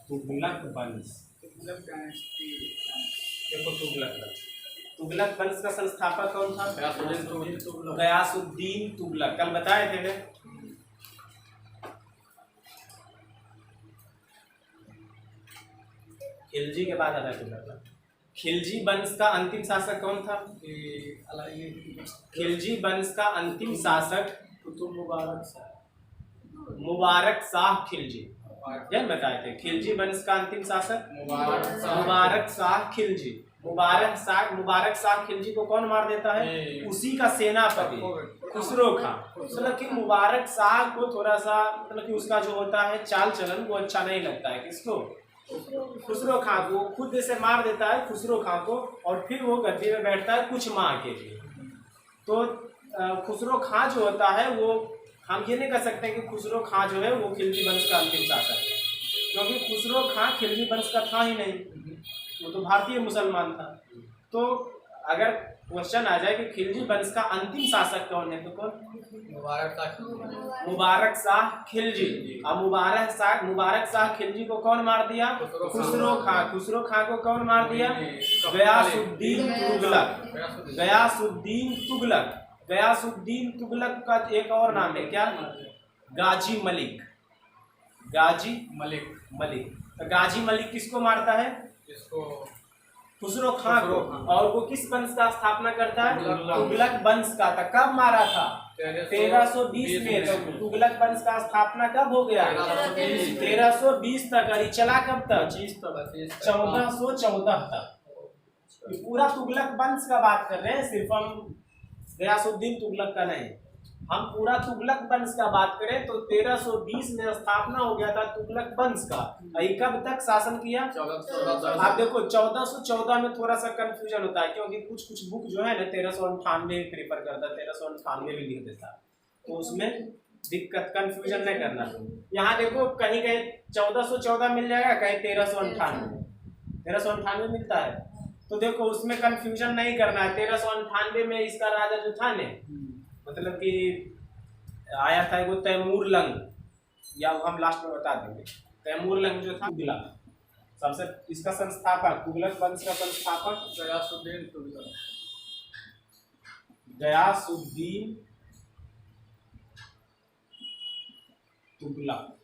तुगलक वंश। तुगलक डायनेस्टी। देखो तुगलक वंश का संस्थापक कौन था? गयासुद्दीन तुगलक। कल बताए थे ना। खिलजी के बाद आता है तुगलक। खिलजी वंश का अंतिम शासक कौन था? खिलजी वंश का अंतिम शासक मुबारक शाह खिलजी। जब बताए थे खिलजी वंश का अंतिम शासक मुबारक शाह खिलजी। मुबारक शाह खिलजी को कौन मार देता है? उसी का सेनापति खुसरो खां। मतलब कि मुबारक शाह को थोड़ा सा मतलब कि उसका जो होता है चाल चलन वो अच्छा नहीं लगता है। किसको? खुसरो खां को। खुद से मार देता है खुसरो खां को और फिर वो गद्दी में बैठता है कुछ माह के लिए। तो खुसरो खां जो होता है वो हम ये नहीं कह सकते कि खुसरो खां जो है वो खिलजी वंश का अंतिम शासक है, क्योंकि खुसरो खां खिलजी वंश का था ही नहीं, वो तो भारतीय मुसलमान था। तो अगर क्वेश्चन आ जाए कि खिलजी वंश का अंतिम शासक कौन है तो कौन? मुबारक शाह खिलजी। अब मुबारक शाह खिलजी को कौन मार दिया? खुसरो खां। खुसरो खां को कौन मार दिया? गयासुद्दीन तुगलक। गयासुद्दीन तुगलक। गयासुद्दीन तुगलक का एक और नाम है क्या? गाजी मलिक। गाजी मलिक। तो गाजी मलिक किसको मारता है? खुसरो खां को। और वो किस वंश का स्थापना करता है? तुगलक वंश का। तो कब मारा था? 1320 में। तो तुगलक वंश का स्थापना कब हो गया? 1320 तक। और चला कब तक? 1414 तक। पूरा तुगलक वंश का बात कर रहे हैं, सिर्फ हम गयासुद्दीन तुगलक का नहीं। हम पूरा तुगलक वंश का बात करें तो 1320 में स्थापना हो गया था तुगलक वंश का। कब तक शासन किया? आप देखो 1414 में थोड़ा सा कंफ्यूजन होता है, क्योंकि कुछ बुक जो है ना 1398 प्रेफर करता है, 1398 भी लिख देता है, तो उसमें दिक्कत कंफ्यूजन नहीं करना। यहाँ देखो कहीं कहीं 1414 मिल जाएगा, कहीं 1398 मिलता है। तो देखो उसमें कंफ्यूजन नहीं करना है। 1398 में इसका राजा जो था ने मतलब कि आया था वो तैमूर लंग, या हम लास्ट में बता देंगे। तैमूर लंग जो था तुगलक सबसे इसका संस्थापक, तुगलक वंश का संस्थापक गयासुद्दीन तुगलक। गयासुद्दीन तुगलक।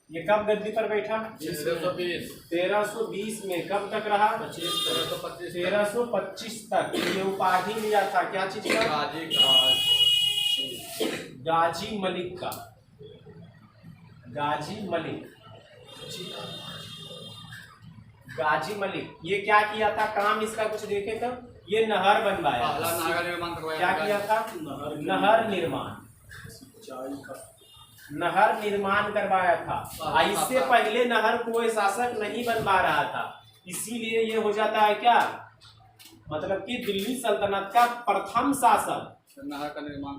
ये कब गद्दी पर बैठा? 1320 में। कब तक रहा? 1325 तक। ये उपाधि लिया था क्या चीज का? गाजी मलिक का। गाजी मलिक। ये क्या किया था काम इसका कुछ देखे तो? ये नहर बनवाया। क्या किया था? नहर निर्माण करवाया था। इससे पहले नहर कोई शासक नहीं बनवा रहा था, इसीलिए ये हो जाता है क्या, मतलब कि दिल्ली सल्तनत का प्रथम शासक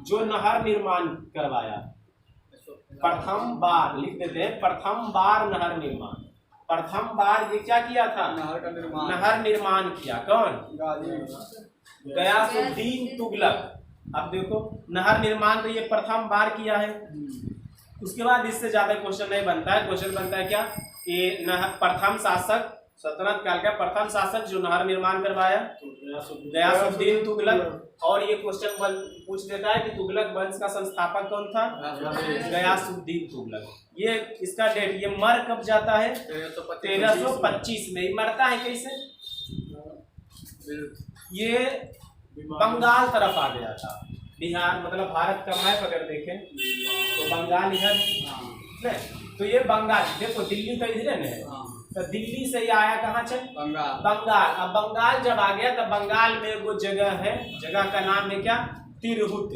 जो नहर निर्माण करवाया। प्रथम बार लिख देते हैं, प्रथम बार नहर निर्माण। प्रथम बार ये क्या किया था? नहर निर्माण किया। कौन? गयासुद्दीन तुगलक। अब देखो नहर निर्माण तो ये प्रथम बार किया है। उसके बाद इससे ज्यादा क्वेश्चन नहीं बनता है। क्वेश्चन बनता है क्या? ये प्रथम शासक, सल्तनत काल का प्रथम शासक जो नहर निर्माण करवाया, गयासुद्दीन तुगलक। और ये क्वेश्चन पूछ देता है कि तुगलक वंश का संस्थापक कौन था? गयासुद्दीन तुगलक। ये इसका डेट, ये मर कब जाता है? 1325 में। मरता है कैसे? ये बंगाल तरफ आ गया था। बिहार मतलब भारत का मैप अगर देखें तो बंगाल इधर है। तो ये बंगाल देखो, दिल्ली तो इधर है, तो दिल्ली से ये आया कहाँ से? बंगाल। अब बंगाल जब आ गया तो बंगाल में वो जगह है, जगह का नाम है क्या? तिरहुत।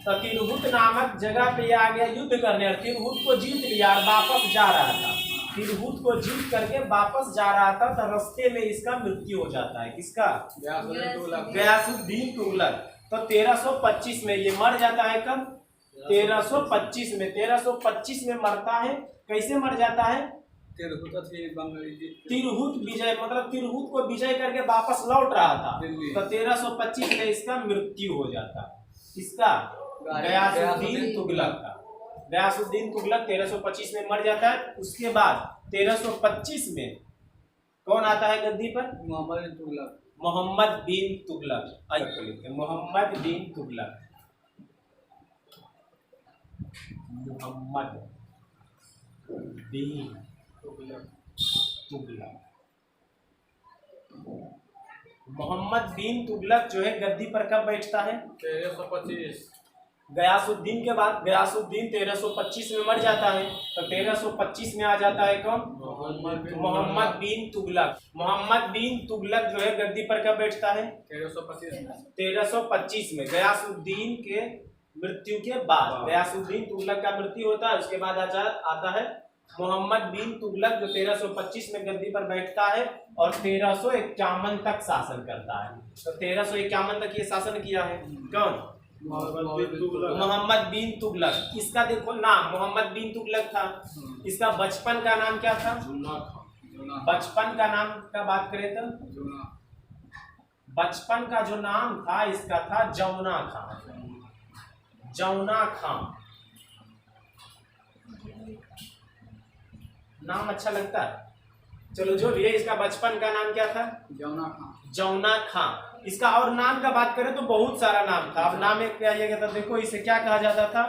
तो तिरहुत नामक जगह पे आ गया युद्ध करने, और तिरहुत को जीत लिया और वापस जा रहा था। तिरहुत को जीत करके वापस जा रहा था तो रास्ते में इसका मृत्यु हो जाता है। किसका? गयासुद्दीन तुगलक। तो 1325 में ये मर जाता है। कब? 1325 में। 1325 में मरता है। कैसे मर जाता है? तिरहुत विजय, मतलब तिरहुत को विजय करके वापस लौट रहा था, तो 1325 में इसका मृत्यु हो जाता है। किसका? गयासुद्दीन तुगलक का। गयासुद्दीन तुगलक 1325 में मर जाता है। उसके बाद 1325 में कौन आता है गद्दी पर? मोहम्मद तुगलक। मोहम्मद बिन तुगलक। आइए लिखते हैं मोहम्मद बिन तुगलक। मोहम्मद बिन तुगलक। मोहम्मद बिन तुगलक जो है गद्दी पर कब बैठता है? 1325। गयासुद्दीन के बाद गयासुद्दीन 1325 में मर जाता है, तो 1325 में आ जाता है कौन? मोहम्मद बिन तुगलक। मोहम्मद बिन तुगलक जो है गद्दी पर कब बैठता है? 1325 में गयासुद्दीन के मृत्यु के बाद। गयासुद्दीन तुगलक का मृत्यु होता है, उसके बाद आता है मोहम्मद बिन तुगलक जो 1325 में गद्दी पर बैठता है और 1351 तक शासन करता है। तो 1351 तक ये शासन किया है कौन? मोहम्मद बिन तुगलक। इसका देखो नाम मोहम्मद बिन तुगलक था। इसका बचपन का नाम क्या था? बचपन का नाम का बात करें तो बचपन का जो नाम था इसका था जमुना खां। जमुना खां नाम अच्छा लगता है। चलो जो भी है, इसका बचपन का नाम क्या था? जमुना खां। जमुना खां। इसका और नाम का बात करें तो बहुत सारा नाम था। अब नाम एक क्या आइएगा तो देखो, इसे क्या कहा जाता था?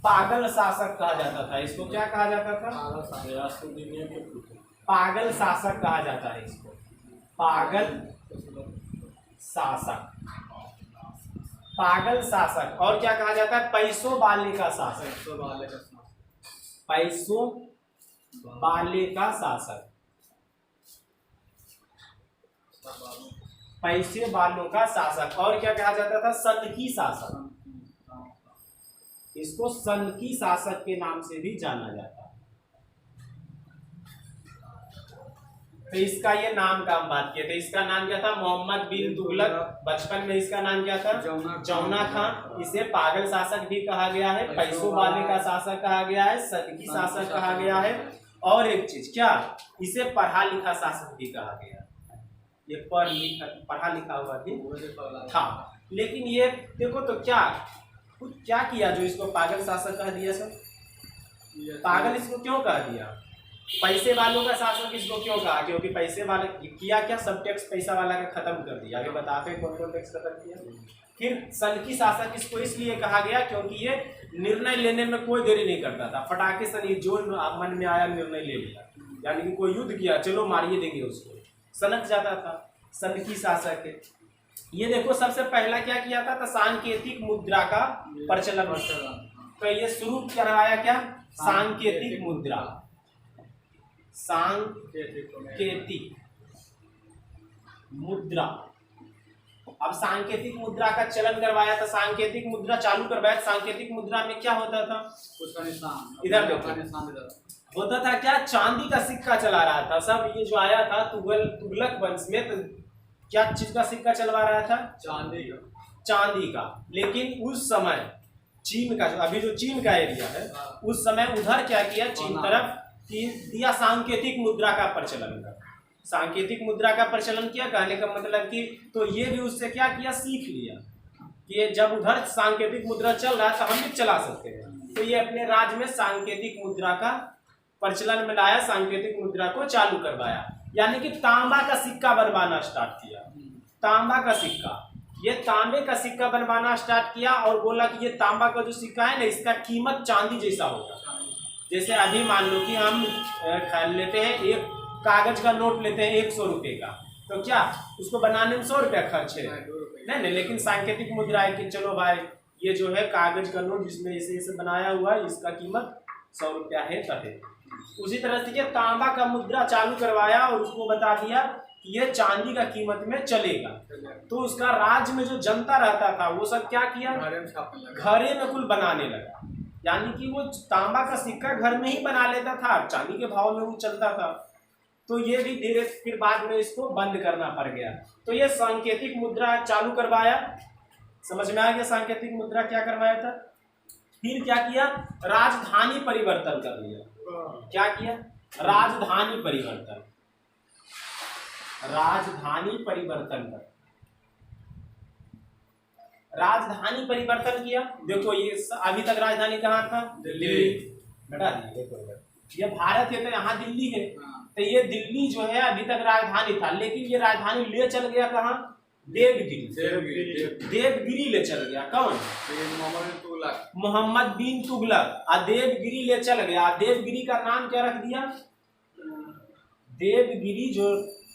पागल शासक कहा जाता था। इसको क्या कहा जाता था? पागल शासक कहा जाता है इसको। पागल शासक। पागल शासक। और क्या कहा जाता है? पैसों वाले का शासक। पैसों वाले का शासक। पैसे वालों का शासक। और क्या कहा जाता था? सनकी शासक। इसको सनकी शासक के नाम से भी जाना जाता है। तो इसका ये नाम का हम बात किए थे। इसका नाम क्या था? मोहम्मद बिन तुगलक। बचपन में इसका नाम क्या था? जमुना खां। इसे पागल शासक भी कहा गया है, पैसों वाले का शासक कहा गया है, सनकी शासक कहा गया है। और एक चीज क्या, इसे पढ़ा लिखा शासक भी कहा गया। ये पढ़ा लिखा हुआ भी था। लेकिन ये देखो तो क्या कुछ क्या किया जो इसको पागल शासक कह दिया? सर पागल इसको क्यों कह दिया? पैसे वालों का शासक इसको क्यों कहा? क्योंकि पैसे वाले किया क्या? सब टैक्स पैसा वाला का खत्म कर दिया। आगे बताते हैं कौन कौन टैक्स खत्म किया। फिर सनकी शासक इसको इसलिए कहा गया क्योंकि ये निर्णय लेने में कोई देरी नहीं करता था। फटाके से जो मन में आया निर्णय ले लिया। यानी कि कोई युद्ध किया, चलो मारिए देंगे उसको, सनक जाता था। सनकी शासक है। ये देखो सबसे पहला क्या किया था? तो सांकेतिक मुद्रा का प्रचलन। तो ये शुरू करवाया क्या? सांकेतिक मुद्रा। सांकेतिक मुद्रा। अब सांकेतिक मुद्रा का चलन करवाया था, सांकेतिक मुद्रा चालू करवाया। सांकेतिक मुद्रा में क्या होता था? उसका निशान इधर देखो होता था क्या? चांदी का सिक्का चला रहा था। सब ये जो आया था तुगलक वंश में, तो क्या चीज का सिक्का चलवा रहा था? चांदी का। लेकिन उस समय चीन का अभी जो चीन का एरिया है, उस समय उधर क्या किया? चीन तरफ दिया सांकेतिक मुद्रा का प्रचलन कर। सांकेतिक मुद्रा का प्रचलन किया। कहने का मतलब कि तो ये भी उससे क्या किया? सीख लिया कि जब उधर सांकेतिक मुद्रा चल रहा है तो हम भी चला सकते हैं। तो ये अपने राज्य में सांकेतिक मुद्रा का प्रचलन में लाया, सांकेतिक मुद्रा को चालू करवाया। यानी कि तांबा का सिक्का बनवाना स्टार्ट किया। तांबा का सिक्का, ये तांबे का सिक्का बनवाना स्टार्ट किया और बोला कि ये तांबा का जो सिक्का है ना, इसका कीमत चांदी जैसा होगा। जैसे अभी मान लो कि हम लेते हैं एक कागज का नोट लेते हैं 100 रुपए का, तो क्या उसको बनाने में 100 रुपया खर्च है? नहीं। लेकिन सांकेतिक मुद्रा है कि चलो भाई ये जो है कागज का नोट जिसमें ऐसे बनाया हुआ है, इसका कीमत 100 रुपया है कहे। उसी तरह से तांबा का मुद्रा चालू करवाया और उसको बता दिया कि ये चांदी का कीमत में चलेगा। तो उसका राज्य में जो जनता रहता था वो सब क्या किया? घरे में कुल बनाने लगा। यानी कि वो तांबा का सिक्का घर में ही बना लेता था, चांदी के भाव में वो चलता था। तो ये भी धीरे फिर बाद में इसको बंद करना पड़ गया। तो ये सांकेतिक मुद्रा चालू करवाया। समझ में आ गया सांकेतिक मुद्रा क्या करवाया था? फिर क्या किया? राजधानी परिवर्तन कर लिया। क्या किया? राजधानी परिवर्तन। राजधानी परिवर्तन कर राजधानी परिवर्तन किया। देखो ये अभी तक राजधानी कहाँ था? दिल्ली। बेटा देखो ये भारत है तो यहाँ दिल्ली है, हाँ। तो ये दिल्ली जो है अभी तक राजधानी था, लेकिन ये राजधानी ले चल गया कहाँ? देवगिरी। देवगिरी ले चल गया। कौन? मोहम्मद बिन तुगलक। देवगिरी ले चल गया। देवगिरी का नाम क्या रख दिया? देवगिरी जो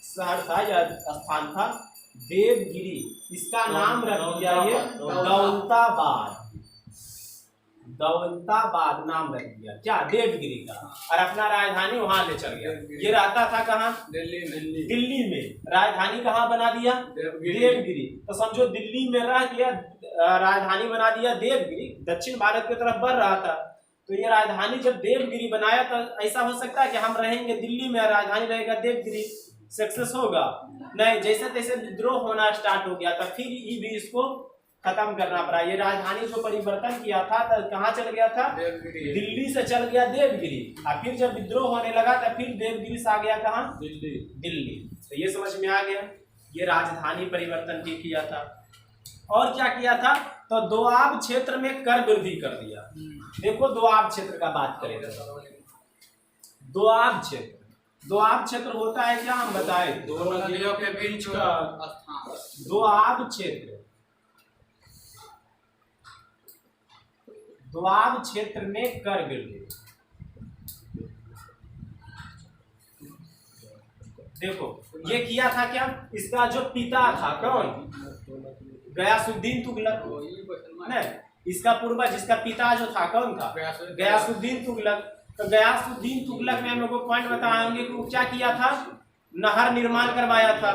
शहर था या स्थान था देवगिरी, इसका नाम रख दिया ये दौलताबाद। दौलताबाद नाम रख दिया क्या? देवगिरी का। और अपना राजधानी वहां ले चल गया। ये रहता था कहाँ? दिल्ली में। राजधानी कहाँ बना दिया? देवगिरी। तो समझो दिल्ली में रह गया, राजधानी बना दिया देवगिरी। दक्षिण भारत की तरफ बढ़ रहा था, तो ये राजधानी जब देवगिरी बनाया तो ऐसा हो सकता है कि हम रहेंगे दिल्ली में, राजधानी रहेगा देवगिरी। सक्सेस होगा नहीं, जैसे तैसे विद्रोह होना स्टार्ट हो गया था, फिर ये भी इसको खत्म करना पड़ा। ये राजधानी जो परिवर्तन किया था तो कहाँ चल गया था? दिल्ली से चल गया देवगिरी। और फिर जब विद्रोह होने लगा तो फिर देवगिरी से आ गया कहाँ? दिल्ली। तो ये समझ में आ गया, ये राजधानी परिवर्तन किया था। और क्या किया था? तो दोआब क्षेत्र में कर वृद्धि कर दिया। देखो दोआब क्षेत्र का बात करें। दोआब क्षेत्र, दोआब क्षेत्र होता है क्या? हम बताए दो नदियों के बीच का स्थान। दोआब क्षेत्र, दोआब क्षेत्र में कर वृद्धि। देखो ये किया था क्या? इसका जो पिता था कौन? गयासुद्दीन तुगलक। नहीं, इसका पूर्वज, जिसका पिता जो था कौन था? गयासुद्दीन तुगलक। तो गयासुद्दीन तुगलक ने हम लोग को पॉइंट बताएंगे कि वो क्या किया था? नहर निर्माण करवाया था।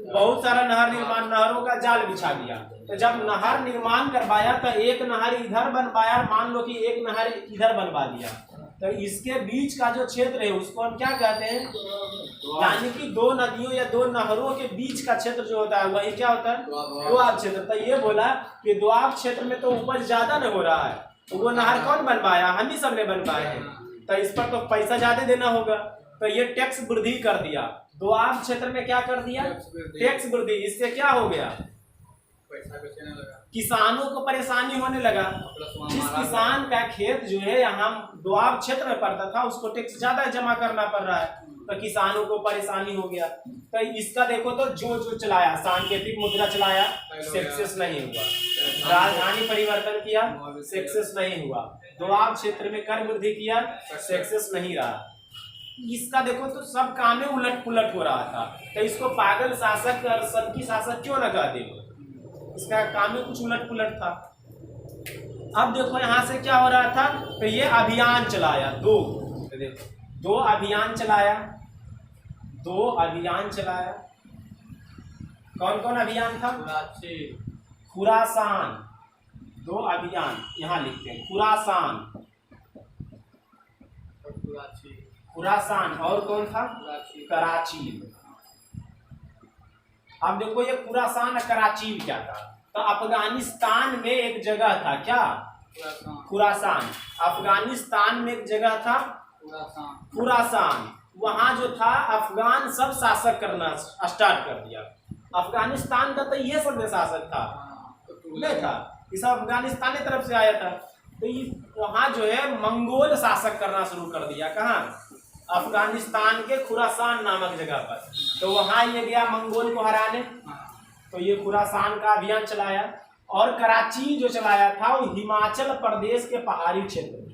बहुत सारा नहर निर्माण, नहरों का जाल बिछा दिया। तो जब नहर निर्माण करवाया तो एक नहर इधर बनवाया, मान लो कि एक नहर इधर बनवा दिया, तो इसके बीच का जो क्षेत्र है उसको हम क्या कहते हैं? यानी कि दो नदियों या दो नहरों के बीच का क्षेत्र जो होता है वही क्या होता है? दोआब क्षेत्र। तो ये बोला कि दोआब क्षेत्र में तो उपज ज्यादा न हो रहा है, तो वो नहर कौन बनवाया? हम ही सब ने बनवाए हैं, तो इस पर तो पैसा ज्यादा देना होगा, तो ये टैक्स वृद्धि कर दिया। दोआब क्षेत्र में क्या कर दिया? टैक्स वृद्धि। इससे क्या हो गया? किसानों को परेशानी होने लगा। जिस किसान का खेत जो है यहाँ दोआब क्षेत्र में पड़ता था उसको टैक्स ज्यादा जमा करना पड़ रहा है, तो किसानों को परेशानी हो गया। तो इसका देखो तो जो चलाया, सांकेतिक मुद्रा चलाया, सक्सेस नहीं हुआ। राजधानी परिवर्तन किया, सक्सेस नहीं हुआ। दोआब क्षेत्र में कर वृद्धि किया, सक्सेस नहीं रहा। इसका देखो तो सब काम में उलट पुलट हो रहा था, तो इसको पागल शासक और सबकी शासक क्यों न कह दे? इसका काम में कुछ उलट पुलट था। अब देखो यहाँ से क्या हो रहा था? तो ये अभियान चलाया, दो अभियान चलाया, दो अभियान चलाया। कौन कौन अभियान था? खुरासान। दो अभियान यहाँ लिखते हैं, खुरासान, खुरासान। और कौन था? कराची। अब देखो ये खुरासान और कराची क्या था? तो अफगानिस्तान में एक जगह था, क्या? खुरासान। अफगानिस्तान में एक जगह था खुरासान। वहां जो था अफगान सब शासक करना स्टार्ट कर दिया। अफगानिस्तान का तो ये सब शासक था नहीं था, इस अफगानिस्तान की तरफ से आया था। तो वहां जो है मंगोल शासक करना शुरू कर दिया। कहाँ? अफगानिस्तान के खुरासान नामक जगह पर। तो वहां ये गया मंगोल को हराने, तो ये खुरासान का अभियान चलाया। और कराची जो चलाया था वो हिमाचल प्रदेश के पहाड़ी क्षेत्र में,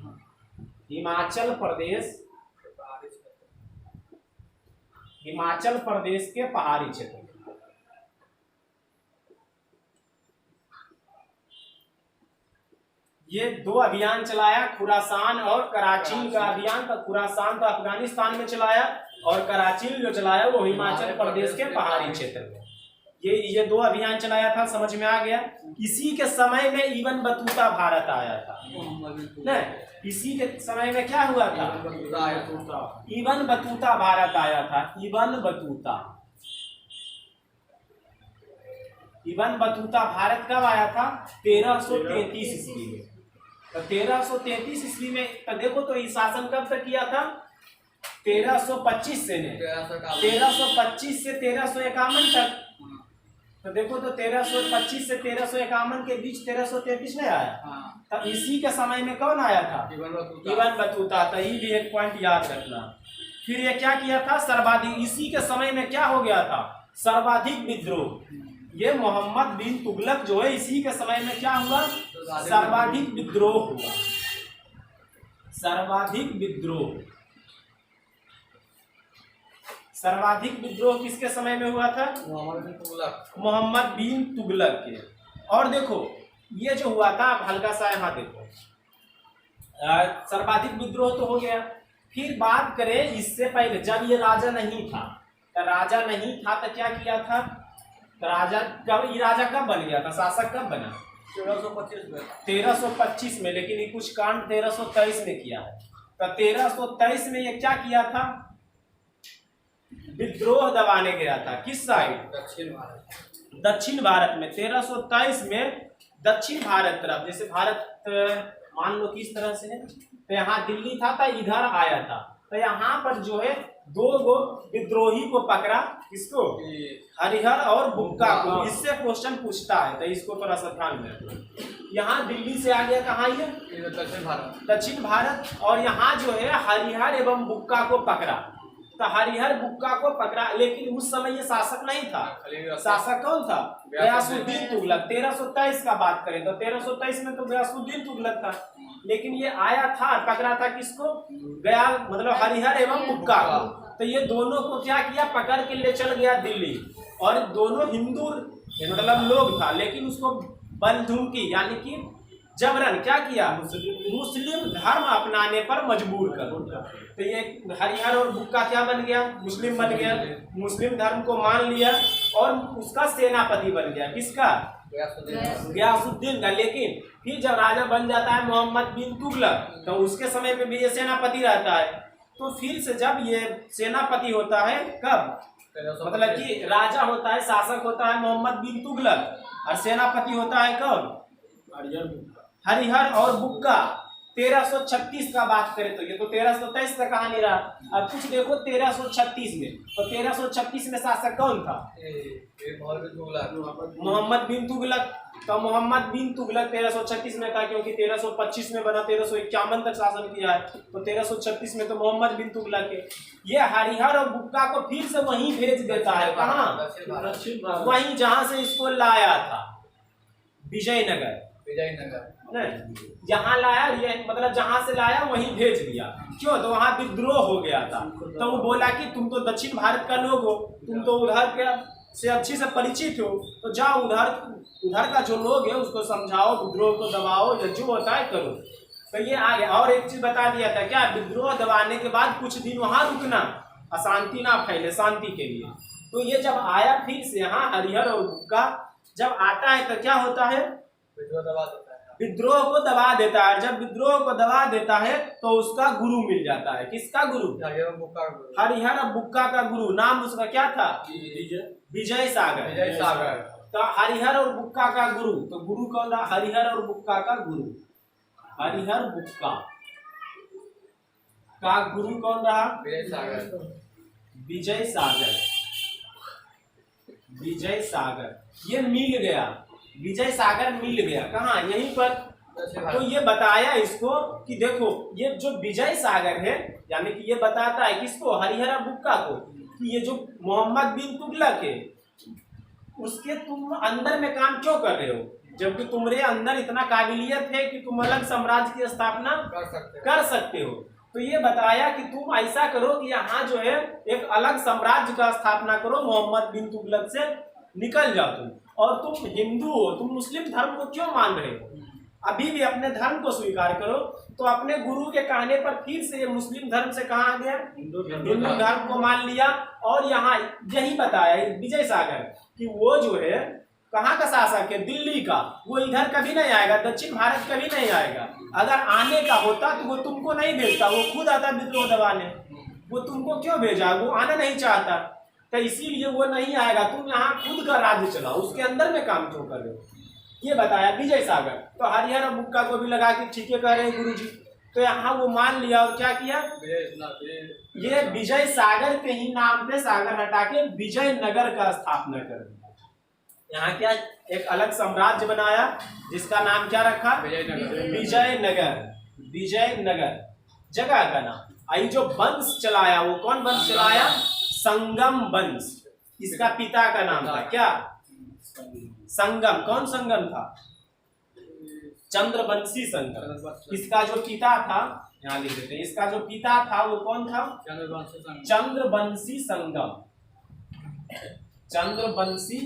हिमाचल प्रदेश के पहाड़ी क्षेत्र में। ये दो अभियान चलाया, खुरासान और कराची का अभियान। तो खुरासान तो अफगानिस्तान में चलाया और कराची जो चलाया वो हिमाचल प्रदेश के पहाड़ी क्षेत्र में। ये दो अभियान चलाया था, समझ में आ गया। इसी के समय में इब्न बतूता भारत आया था। नहीं, इसी के समय में क्या हुआ था? इब्न बतूता भारत आया था। इब्न बतूता भारत कब आया था? 1333 ईस्वी में। तो 1333 ईस्वी में तो देखो तो ये शासन कब तक किया था? 1325 से 1351 तक। तो देखो तो 1325 से 1351 के बीच 1333 नहीं आया। हाँ। तो इसी के समय में कौन आया था? Ibn Battuta. तो ये भी एक पॉइंट याद रखना। फिर ये क्या किया था? सर्वाधिक, इसी के समय में क्या हो गया था? सर्वाधिक विद्रोह। ये मोहम्मद बिन तुगलक जो है, इसी के समय में क्या हुआ? सर्वाधिक विद्रोह हुआ। सर्वाधिक विद्रोह, सर्वाधिक विद्रोह किसके समय में हुआ था? मोहम्मद बिन तुगलक के। और देखो ये जो हुआ था, हल्का सा यहाँ देखो, सर्वाधिक विद्रोह तो हो गया। फिर बात करें इससे पहले, जब ये राजा नहीं था, तो राजा नहीं था तो क्या किया था? तो राजा कब, ये राजा कब बन गया था? शासक कब बना? 1325 में। लेकिन ये कुछ कांड 1323 में किया है। तो 1323 में ये क्या किया था? विद्रोह दबाने गया था। किस साइड? दक्षिण भारत। दक्षिण भारत में 1323 में दक्षिण भारत तरफ, जैसे भारत मान लो किस तरह से है, तो यहाँ दिल्ली था तो इधर आया था। तो यहाँ पर जो है दो गो विद्रोही को पकड़ा। किसको? हरिहर और बुक्का को। इससे क्वेश्चन पूछता है, तो इसको थोड़ा सा ध्यान में। यहाँ दिल्ली से आ गया कहाँ? ये दक्षिण भारत। दक्षिण भारत। और यहाँ जो है हरिहर एवं बुक्का को पकड़ा। तो हरिहर बुक्का को पकड़ा, लेकिन उस समय ये शासक नहीं था। शासक कौन था? गयासुद्दीन तुगलक। 1323 का बात करें तो 1323 में तो गयासुद्दीन तुगलक था। लेकिन ये आया था, पकड़ा था किसको? गया मतलब हरिहर एवं बुक्का को। तो ये दोनों को क्या किया? पकड़ के ले चल गया दिल्ली। और दोनों हिंदू मतलब लोग था, लेकिन उसको बंधुकी यानी कि जबरन क्या किया? मुस्लिम धर्म अपनाने पर मजबूर कर। तो ये हरिहर और बुक्का क्या बन गया? मुस्लिम बन गया। मुस्लिम धर्म को मान लिया और उसका सेनापति बन गया। किसका? गयासुद्दीन का। लेकिन फिर जब राजा बन जाता है मोहम्मद बिन तुगलक, तो उसके समय पे भी ये सेनापति रहता है। तो फिर से जब ये सेनापति होता है कब? मतलब कि राजा होता है, शासक होता है मोहम्मद बिन तुगलक, और सेनापति होता है कौन? हरिहर और बुक्का। 1336 का बात करें तो ये तो 1323 का कहानी रहा। अब कुछ देखो 1336 में, तो 1336 में शासक कौन था? मोहम्मद बिन तुगलक। तो मोहम्मद बिन तुगलक 1336 में था, क्योंकि 1325 में बना, 1351 तक शासन किया है। तो 1336 में तो मोहम्मद बिन तुगलक है। ये हरिहर और बुक्का को फिर से वहीं भेज देता है। कहाँ? वहीं जहां से इसको लाया था, विजयनगर। जहाँ लाया, ये मतलब जहां से लाया वहीं भेज दिया। क्यों? तो वहां विद्रोह हो गया था। तो वो बोला कि तुम तो दक्षिण भारत का लोग हो, तुम तो उधर के से अच्छी से परिचित हो, तो जाओ उधर का जो लोग है उसको समझाओ, विद्रोह को दबाओ, या जो होता है करो। तो ये आ गया। और एक चीज बता दिया था क्या? विद्रोह दबाने के बाद कुछ दिन वहां रुकना, अशांति ना फैले, शांति के लिए। तो ये जब आया फिर से यहाँ हरिहर और बुक्का जब आता है तो क्या होता है? विद्रोह को दबा देता है। जब विद्रोह को दबा देता है तो उसका गुरु मिल जाता है। किसका गुरु? हरिहर और बुक्का का गुरु। नाम उसका क्या था? विजय सागर। तो हरिहर और बुक्का का गुरु, तो गुरु कौन था? हरिहर और बुक्का का गुरु। हरिहर बुक्का का गुरु कौन रहा? विजय सागर। ये मिल गया, विजय सागर मिल गया। कहाँ? यहीं पर। तो ये बताया इसको कि देखो ये जो विजय सागर है, यानी कि ये बताता है किसको? हरिहर बुक्का को, कि ये जो मोहम्मद बिन तुगलक है उसके तुम अंदर में काम क्यों कर रहे हो, जबकि तुम्हारे अंदर इतना काबिलियत है कि तुम अलग साम्राज्य की स्थापना कर सकते हो। तो ये बताया कि तुम ऐसा करो कि यहाँ जो है एक अलग साम्राज्य का स्थापना करो, मोहम्मद बिन तुगलक से निकल जाओ तुम। और तुम हिंदू हो, तुम मुस्लिम धर्म को क्यों मान रहे हो? अभी भी अपने धर्म को स्वीकार करो। तो अपने गुरु के कहने पर फिर से ये मुस्लिम धर्म से कहाँ आ गया? हिंदू धर्म को मान लिया। और यहाँ यही बताया विजय सागर कि वो जो है कहाँ का शासक है? दिल्ली का। वो इधर कभी नहीं आएगा, दक्षिण भारत कभी नहीं आएगा। अगर आने का होता तो वो तुमको नहीं भेजता, वो खुद आता विद्रोह दबाने। वो तुमको क्यों भेजा? वो आना नहीं चाहता, तो इसीलिए वो नहीं आएगा। तुम यहाँ खुद का राज्य चलाओ, उसके अंदर में काम क्यों कर रहे हो? ये बताया विजय सागर। तो हरिहर और बुक्का को भी लगा कि ठीक है कह रहे हैं गुरुजी। तो यहाँ वो मान लिया और क्या किया? ये विजय सागर के ही नाम पे सागर हटा के विजयनगर का स्थापना कर दिया। यहाँ क्या एक अलग साम्राज्य बनाया जिसका नाम क्या रखा? विजयनगर। विजयनगर। विजयनगर जगह का नाम। आई जो वंश चलाया वो कौन वंश चलाया? संगम वंश। इसका पिता का नाम था क्या? संगम। कौन संगम था? चंद्रवंशी संगम। इसका जो पिता था, यहाँ लिख देते हैं, इसका जो पिता था वो कौन था? चंद्रवंशी संगम। चंद्रवंशी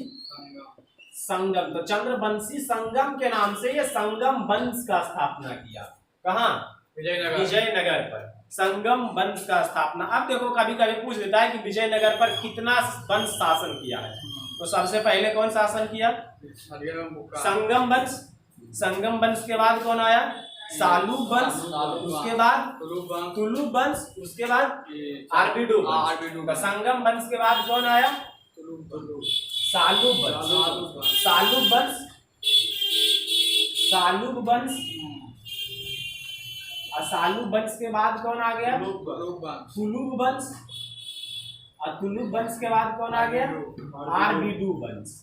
संगम। तो चंद्रवंशी संगम के नाम से ये संगम वंश का स्थापना किया। कहाँ? विजयनगर। विजयनगर पर संगम वंश का स्थापना। अब देखो कभी कभी पूछ देता है कि विजयनगर पर कितना वंश शासन किया है। तो सबसे पहले कौन शासन किया? संगम वंश। संगम वंश के बाद कौन आया? सालू वंश। उसके बाद तुलु वंश। उसके बाद आरबीडू वंश। संगम वंश के बाद कौन आया? सालू वंश। सालू वंश। सालू वंश। और सालू वंश के बाद कौन आ गया? तुलु वंश। और तुलु वंश के बाद कौन आ गया? आरबीडू वंश।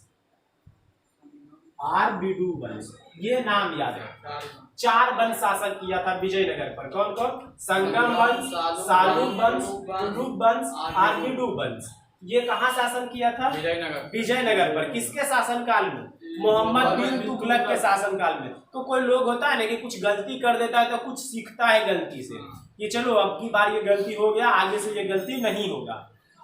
आरबीडू वंश। ये नाम याद है। 4 वंश शासन किया था विजयनगर पर। कौन कौन? संगम वंश, सालू वंश, तुलु वंश, आरबीडू वंश। ये कहाँ शासन किया था? विजयनगर। विजयनगर पर। किसके शासन काल में? मोहम्मद बिन तुगलक के शासन काल में। तो कोई लोग होता है ना कि कुछ गलती कर देता है तो कुछ सीखता है गलती से, कि चलो अब की बार ये गलती हो गया, आगे से ये गलती नहीं होगा।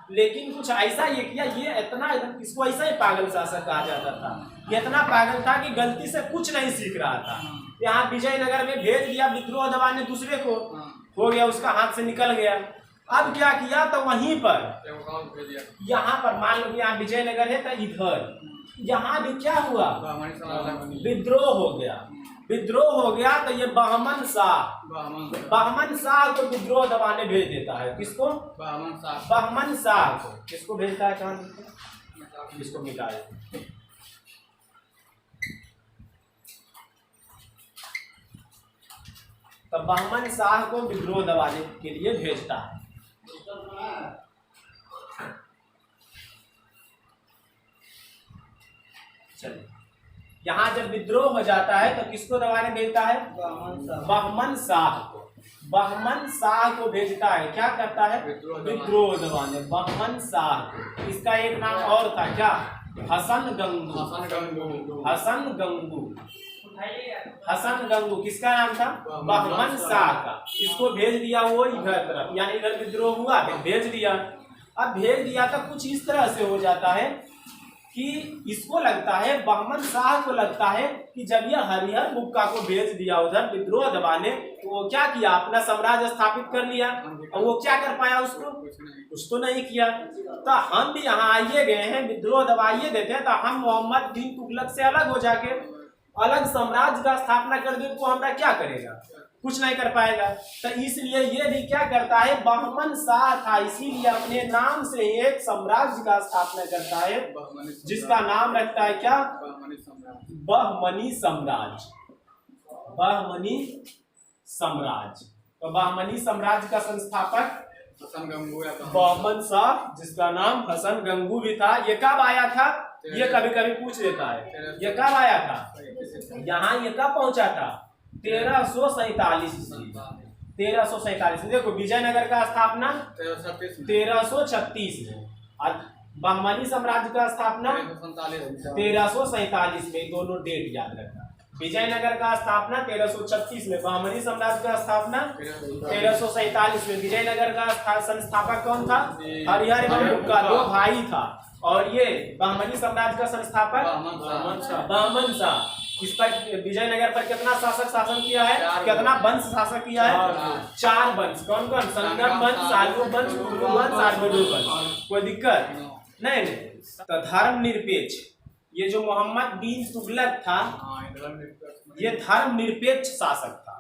लेकिन कुछ ऐसा ये किया, ये इतना इसको ऐसा ही पागल शासक कहा जाता था। ये इतना पागल था कि गलती से कुछ नहीं सीख रहा था। यहाँ विजयनगर में भेज दिया, विद्रोह दबाने दूसरे को, हो गया, उसका हाथ से निकल गया। अब क्या किया? तो वहीं पर यहाँ पर मान लो यहाँ विजयनगर है तो इधर यहाँ भी क्या हुआ? विद्रोह हो गया। विद्रोह हो गया तो ये बहमन शाह को विद्रोह दबाने भेज देता है। किसको? बहमन शाह को। किसको भेजता है? कहाँ? इसको मिटाए। तो बहमन शाह को विद्रोह दबाने के लिए भेजता है। चलिए, यहाँ जब विद्रोह हो जाता है तो किसको दबाने भेजता है? बहमन शाह को। बहमन शाह को भेजता है। क्या करता है? विद्रोह दबाने। बहमन शाह को। इसका एक नाम और था क्या? हसन गंगू। हसन गंगू। हसन गंगू किसका नाम था? बहमन शाह का। इसको भेज दिया वो इधर तरफ, यानी इधर विद्रोह हुआ, भेज दिया। अब भेज दिया तो कुछ इस तरह से हो जाता है कि इसको लगता है, बहमन शाह को लगता है कि जब ये हरिहर बुक्का को भेज दिया उधर विद्रोह दबाने, तो वो क्या किया? अपना साम्राज्य स्थापित कर लिया। और वो क्या कर पाया? उसको कुछ तो नहीं किया। तो हम भी यहाँ आइए गए हैं, विद्रोह दबाइए देते हैं, तो हम मोहम्मद बिन तुगलक से अलग हो जाके अलग साम्राज्य का स्थापना कर दे, तो हमारा क्या करेगा? कुछ नहीं कर पाएगा। तो इसलिए ये भी क्या करता है? बहमन शाह था, इसीलिए अपने नाम से एक साम्राज्य का स्थापना करता है जिसका नाम रखता है क्या? बहमनी साम्राज्य। बहमनी साम्राज्य। तो बहमनी साम्राज्य का संस्थापक बहमन शाह, जिसका नाम हसन गंगू भी था। ये कब आया था? ये कभी कभी पूछ लेता है, ये कब आया था? यहाँ ये कब पहुंचा था? 1347 ईस्वी। 1347। देखो विजयनगर का स्थापना 1336 में, और बहमनी साम्राज्य का स्थापना 1347 में। दोनों डेट याद रखना। विजयनगर का स्थापना 1336 में, बहमनी साम्राज्य का स्थापना 1347 में। विजयनगर का संस्थापक कौन था? हरिहर एवं बुक्का, 2 भाई था। और ये बहमनी साम्राज्य का संस्थापक बहमन शाह। इस पर विजयनगर पर कितना शासक शासन किया है? कितना वंश शासक किया है? 4 वंश। कौन कौन? संगम वंश, सालू वंश, तुलु वंश, आरबीडू वंश। कोई दिक्कत नहीं। तो धर्मनिरपेक्ष, ये जो मोहम्मद बिन तुगलक था, ये धर्मनिरपेक्ष शासक था।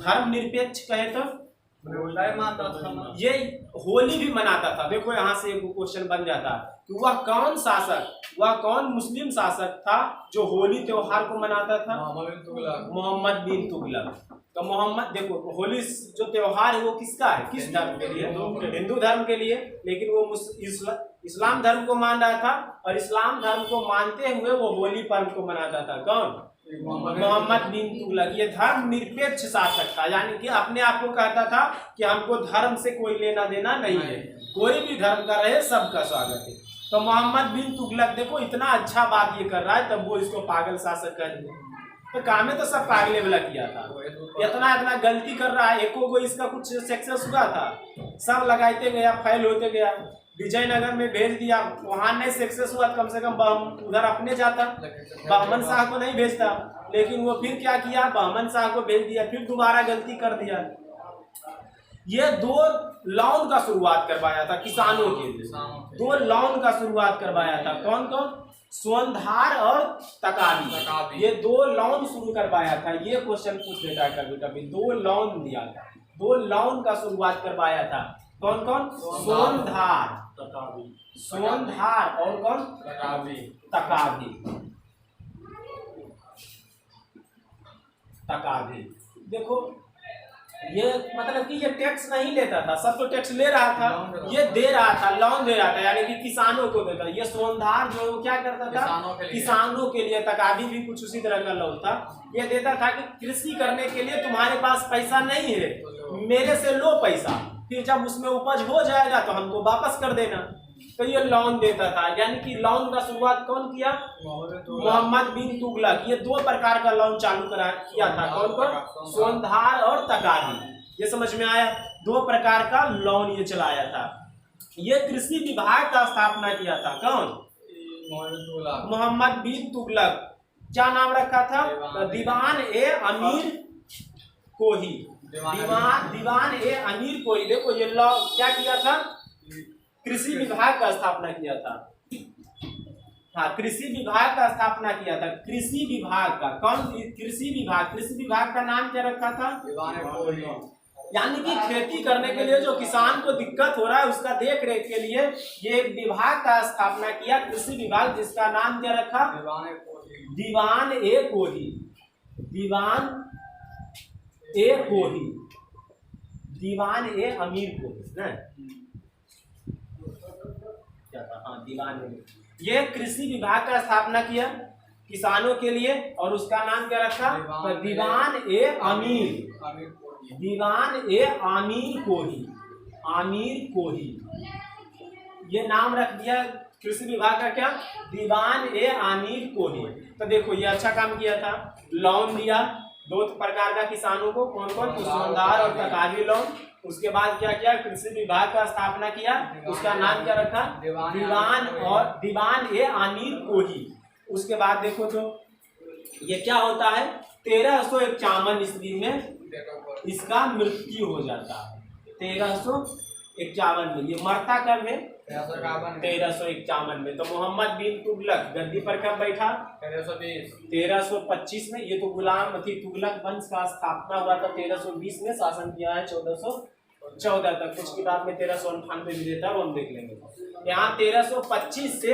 धर्मनिरपेक्ष कहे तो ये होली भी मनाता था। देखो यहाँ से एक क्वेश्चन बन जाता कि वह कौन शासक, वह कौन मुस्लिम शासक था जो होली त्योहार को मनाता था? मोहम्मद बिन तुगलक। तो मोहम्मद, देखो होली जो त्योहार है वो किसका है? किस धर्म के लिए? हिंदू धर्म के लिए। लेकिन वो इस्लाम धर्म को मान रहा था, और इस्लाम धर्म को मानते हुए वो होली पर्व को मनाता था। कौन? मोहम्मद बिन तुगलक। ये धर्म निरपेक्ष शासक था, यानी कि अपने आप को कहता था कि हमको धर्म से कोई लेना देना नहीं है, कोई भी धर्म का रहे सबका स्वागत है। तो मोहम्मद बिन तुगलक देखो इतना अच्छा बात ये कर रहा है, तब वो इसको पागल शासक कर दिया। तो काम में तो सब पागले वाला किया था, इतना गलती कर रहा है, एको को इसका कुछ सक्सेस हुआ था, सब लगाते गया, फैल होते गया। विजयनगर में भेज दिया, वहां नहीं सक्सेस हुआ, कम से कम उधर अपने जाता, बहमन शाह को नहीं भेजता। लेकिन वो फिर क्या किया, बहमन शाह को भेज दिया, फिर दोबारा गलती कर दिया। ये 2 लॉन का शुरुआत करवाया था किसानों के लिए, 2 लॉन का शुरुआत करवाया था। कौन कौन? स्वनधार और तकावी। ये 2 लॉन शुरू करवाया था। ये क्वेश्चन पूछ लेता है कभी कभी, 2 लॉन दिया था, 2 लॉन का शुरुआत करवाया था। कौन कौन? स्वनधार, स्वनधार और कौन? तकावी। देखो ये मतलब कि ये टैक्स नहीं लेता था, सब तो टैक्स ले रहा था, ये दे रहा था, लोन दे रहा था, यानी कि किसानों को देता। ये स्वनधार जो वो क्या करता था, किसानों के लिए। तकावी भी कुछ उसी तरह का लोन था, ये देता था कि कृषि करने के लिए तुम्हारे पास पैसा नहीं है, मेरे से लो पैसा, फिर जब उसमें उपज हो जाएगा तो हमको वापस कर देना। तो ये लोन देता था, यानी कि लोन का शुरुआत कौन किया? मोहम्मद बिन तुगलक। ये 2 प्रकार का लोन चालू किया था। कौन कौन? स्वनधार और तकावी। ये समझ में आया? 2 प्रकार का लोन ये चलाया था। ये कृषि विभाग का स्थापना किया था। कौन? मोहम्मद बिन तुगलक। क्या नाम रखा था? दीवान ए अमीर कोही। दीवान ए अमीर कोही। देखो ये लॉ क्या किया था, कृषि विभाग का स्थापना किया था। हाँ, कृषि विभाग का स्थापना किया था। कृषि विभाग का कौन? कृषि विभाग। कृषि विभाग का नाम क्या रखा था? यानी कि खेती करने के लिए जो किसान को दिक्कत हो रहा है उसका देख रेख के लिए ये एक विभाग का स्थापना किया, कृषि विभाग, जिसका नाम क्या रखा? दीवान ए कोही। दीवान ए कोही, दीवान ए अमीर कोही ना, क्या था? हाँ, दीवान ए। ये कृषि विभाग का स्थापना किया किसानों के लिए, और उसका नाम क्या रखा? तो दीवान ए अमीर। दीवान ए आमिर कोही। आमिर कोही ये नाम रख दिया कृषि विभाग का। क्या? दीवान ए आमिर कोही। तो देखो ये अच्छा काम किया था, लोन दिया 2 प्रकार का किसानों को। कौन कौन? स्वनधार और तकावी लोन। उसके बाद क्या किया? कृषि विभाग का स्थापना किया, उसका नाम क्या रखा? दीवान ए आमिर कोही। उसके बाद देखो तो ये क्या होता है, 1351 ईस्वी में इसका मृत्यु हो जाता है। 1351 में। ये मरता कब है? 1351 में। तो मोहम्मद बिन तुगलक गद्दी पर कब बैठा? 1325 में। ये तो गुलाम थी, तुगलक वंश का स्थापना हुआ था 1320 में, शासन किया है 1414 तक। कुछ किताब में 1398 भी देता है, वो हम देख लेंगे। यहाँ 1325 से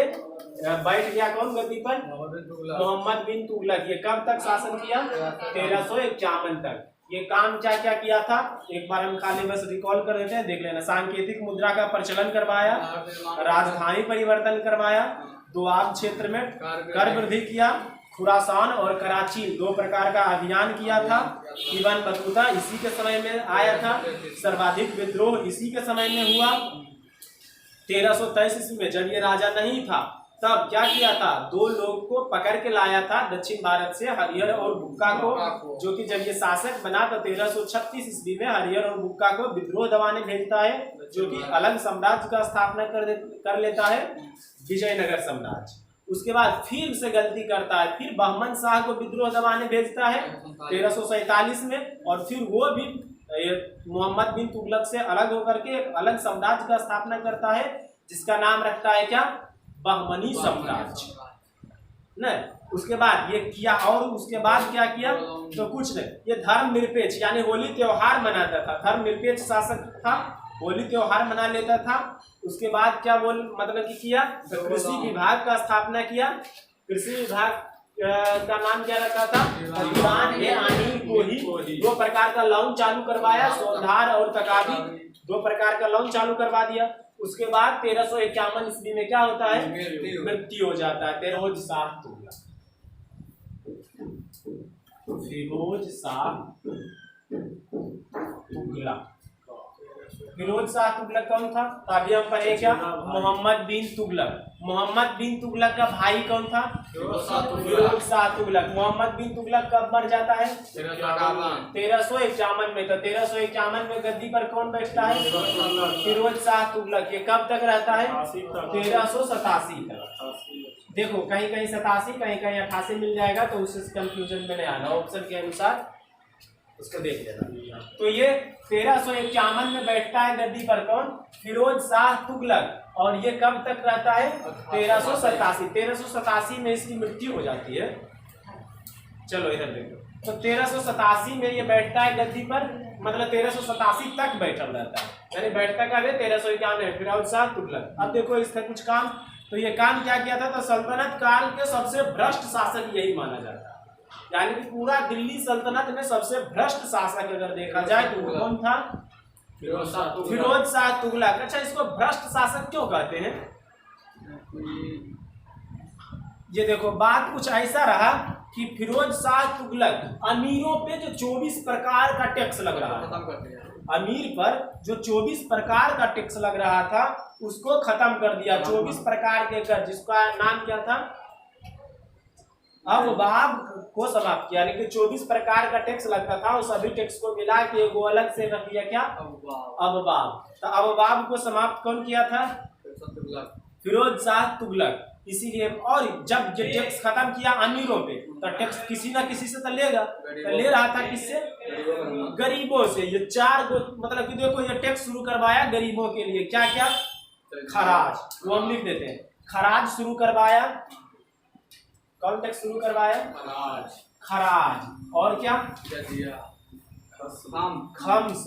बैठ गया कौन गद्दी पर? मोहम्मद बिन तुगलक। ये कब तक शासन किया? 1351 तक। ये काम क्या क्या किया था एक बार हम खाली बस रिकॉल कर देते हैं, देख लेना। सांकेतिक मुद्रा का प्रचलन करवाया, राजधानी परिवर्तन करवाया, दोआब क्षेत्र में कर वृद्धि किया, खुरासान और कराची 2 प्रकार का अभियान किया था। इब्न बतूता इसी के समय में आया था। सर्वाधिक विद्रोह इसी के समय में हुआ। 1323 ईस्वी में जब ये राजा नहीं था तब क्या किया था, 2 लोग को पकड़ के लाया था दक्षिण भारत से, हरिहर और बुक्का को, जो कि जब ये शासक बना तो 1336 ईस्वी में हरिहर और बुक्का को विद्रोह दबाने भेजता है, जो कि अलग साम्राज्य का स्थापना कर लेता है, विजयनगर साम्राज्य। उसके बाद फिर से गलती करता है, फिर बहमन शाह को विद्रोह दबाने भेजता है 1347 में, और फिर वो भी मोहम्मद बिन तुगलक से अलग होकर के एक अलग साम्राज्य का स्थापना करता है, जिसका नाम रखता है क्या, बहमनी साम्राज्य न। उसके बाद ये किया, और उसके बाद क्या किया तो कुछ नहीं, ये धर्म निरपेक्ष यानी होली त्योहार मनाता था, धर्म निरपेक्ष शासक था, होली त्योहार मना लेता था। उसके बाद क्या मतलब कि किया तो कृषि विभाग का स्थापना किया। कृषि विभाग का नाम क्या रखा था, दीवान ए आमिर कोही। 2 प्रकार का लोन चालू करवाया, स्वनधार और तकावी। 2 प्रकार का लोन चालू करवा दिया। उसके बाद 1351 ईस्वी में क्या होता है, मृत्यु हो जाता है फिरोज शाह तुगलक। फिरोज शाह तुगलक, फिरोज शाह तुगलक कौन था? तो अभी हम पढ़े क्या, मोहम्मद बिन तुगलक। मोहम्मद बिन तुगलक का भाई कौन था? फिरोज शाह तुगलक। मोहम्मद बिन तुगलक कब मर जाता है? 1351 में। तो 1351 में गद्दी पर कौन बैठता है? फिरोज शाह तुगलक। ये कब तक रहता है? 1387 तक। देखो कहीं कहीं 87, कहीं कहीं 88 मिल जाएगा, तो उससे कंफ्यूजन में नहीं आना, ऑप्शन के अनुसार उसको देख लेना। तो ये 1351 में बैठता है गद्दी पर कौन? फिरोज शाह तुगलक। और ये कब तक रहता है? 1387। 1387 में इसकी मृत्यु हो जाती है। चलो इधर देखो, तो 1387 में ये बैठता है गद्दी पर, मतलब 1387 तक बैठल रहता है, यानी बैठता कब है? 1351 फिरोज शाह तुगलक। अब देखो इसका कुछ काम, तो ये काम क्या किया था? तो सल्तनत काल के सबसे भ्रष्ट शासक यही माना जाता है, यानी कि पूरा दिल्ली सल्तनत में सबसे भ्रष्ट शासक अगर देखा जाए तो वो कौन था? फिरोज शाह तुगलक। अच्छा, इसको भ्रष्ट शासक क्यों कहते हैं? ये देखो बात कुछ ऐसा रहा कि फिरोज शाह तुगलक अमीरों पे जो 24 प्रकार का टैक्स लग रहा था, अमीर पर जो 24 प्रकार का टैक्स लग रहा था उसको खत्म कर दिया। 24 प्रकार के कर, जिसका नाम क्या था? अवबाब को समाप्त किया, यानी कि 24 प्रकार का टैक्स लगता था, उस सभी टैक्स को मिला के वो अलग से रख दिया। क्या? अवबाब। तो अवबाब को समाप्त कौन किया था? फिरोज शाह तुगलक। इसीलिए, और जब ये टैक्स खत्म किया अमीरों पे, तो टैक्स किसी ना किसी से तो लेगा, तो ले रहा था किससे? गरीबों से। ये 4 को, मतलब कि देखो ये टैक्स शुरू करवाया गरीबों के लिए। क्या क्या? खराज, वो हम लिख देते हैं। खराज शुरू करवाया। कौन टैक्स शुरू करवाया? खराज। और क्या? खम्स।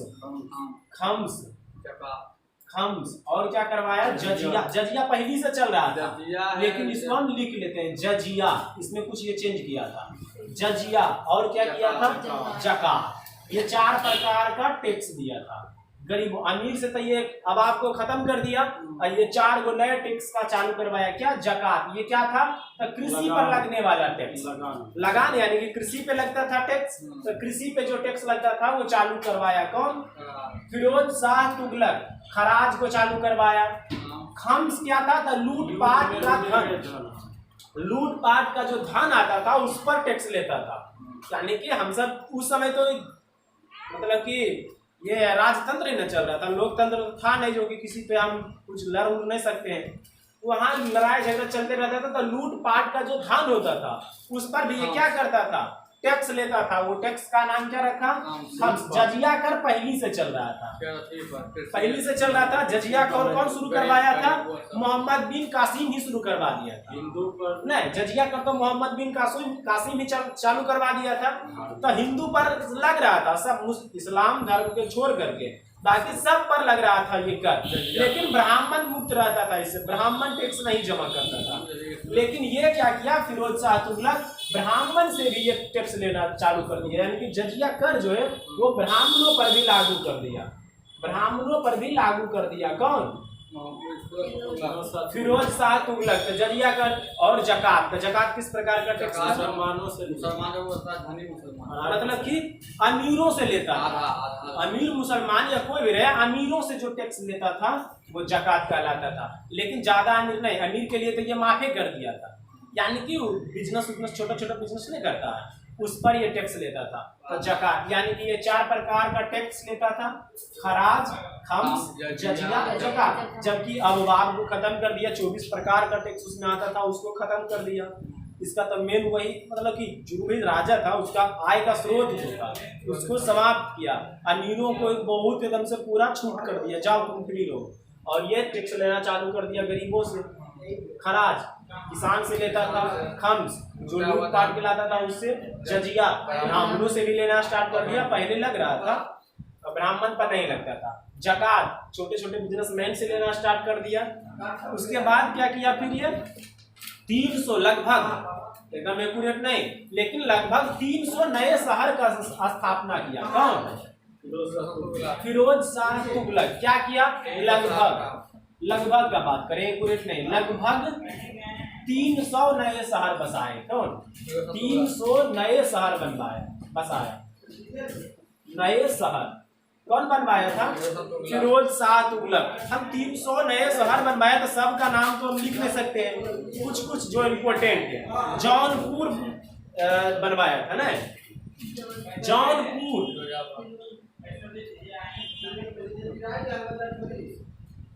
खम्स। और क्या करवाया? जजिया। जजिया पहली से चल रहा था, लेकिन इसको हम लिख लेते हैं जजिया। इसमें कुछ ये चेंज किया था, जजिया। और क्या किया था? जकात। ये 4 प्रकार का टैक्स दिया था गरीब अमीर से। तो ये अब आपको खत्म कर दिया, और ये 4 गो नए टैक्स का चालू करवाया। क्या? जकात। ये क्या था? तो कृषि पर लगने वाला टैक्स, लगान, यानी कि कृषि पे लगता था टैक्स। तो कृषि पे जो टैक्स लगता था वो चालू करवाया कौन? फिरोज शाह तुगलक। खराज को चालू करवाया। खम्स क्या था? तो लूटपाट का धन, लूटपाट का जो धन आता था उस पर टैक्स लेता था। यानी कि हम सब उस समय तो मतलब कि ये राजतंत्र ही न चल रहा था, लोकतंत्र तो था नहीं, जो कि किसी पे हम कुछ लड़ उड़ नहीं सकते हैं। वहां लड़ाई झगड़ा चलते रहता था। तो लूटपाट का जो धन होता था उस पर भी ये क्या करता था? टैक्स लेता था। वो टैक्स का नाम क्या रखा? जजिया कर पहली से चल रहा था, पहली से चल रहा था। जजिया कर कौन शुरू करवाया था? मोहम्मद बिन कासिम ही शुरू करवा दिया था। हिंदू पर नहीं, जजिया कर तो मोहम्मद बिन कासिम ही चालू करवा दिया था। तो हिंदू पर लग रहा था, सब इस्लाम धर्म के छोड़ करके बाकी सब पर लग रहा था ये कर, लेकिन ब्राह्मण मुक्त रहता था, इससे ब्राह्मण टैक्स नहीं जमा करता था। लेकिन ये क्या किया? फिरोज शाह तुगलक ब्राह्मण से भी ये टैक्स लेना चालू कर दिया, यानी कि जजिया कर जो है वो ब्राह्मणों पर भी लागू कर दिया, ब्राह्मणों पर भी लागू कर दिया। कौन? फिरोज शाह तुगलक। तो जजिया कर और जकात। तो जकात किस प्रकार का टैक्स? मुसलमानों से, मतलब कि अमीरों से लेता था। अमीर मुसलमान या कोई भी रहे, अमीरों से जो टैक्स लेता था वो जकात कहलाता था। लेकिन ज्यादा अमीर नहीं, अमीर के लिए तो ये माफी कर दिया था, यानी कि बिजनेस छोटा छोटा बिजनेस नहीं करता है उस पर ये टैक्स लेता था। तो जकात, यानी कि ये 4 प्रकार का टैक्स लेता था, खराज, खम्स, जजिया, जकात। जबकि अवबाब को खत्म कर दिया, 24 प्रकार का टैक्स उसमें आता था उसको खत्म कर दिया। इसका तो मेन वही, मतलब कि जो भी राजा था उसका आय का स्रोत जो था उसको समाप्त किया। अमीरों को बहुत एकदम से पूरा छूट कर दिया, जाओ तुम फ्री रहो। और ये टैक्स लेना चालू कर दिया गरीबों से। खराज किसान से लेता था, खम्स जो लूटपाट के लाता था उससे, जजिया ब्राह्मणों से भी लेना स्टार्ट कर दिया। पहले लग रहा था, ब्राह्मण पर नहीं लगता था। जकात छोटे छोटे बिजनेसमैन से लेना स्टार्ट कर दिया। उसके बाद क्या किया? फिर ये 300 लगभग, एकदम एक्यूरेट नहीं, लेकिन लगभग 300 नए शहर का स्थापना किया। कौन? फिरोज शाह तुगलक क्या किया? लगभग का बात करें, एक्यूरेट नहीं, लगभग 300 नए शहर बसाए। कौन? 300 नए शहर बसाया। नए शहर कौन बनवाया था? फिरोज शाह तुगलक। हम 300 नए शहर बनवाया तो सबका नाम तो हम लिख नहीं सकते हैं, कुछ कुछ जो इम्पोर्टेंट है। जौनपुर बनवाया था ना, जौनपुर,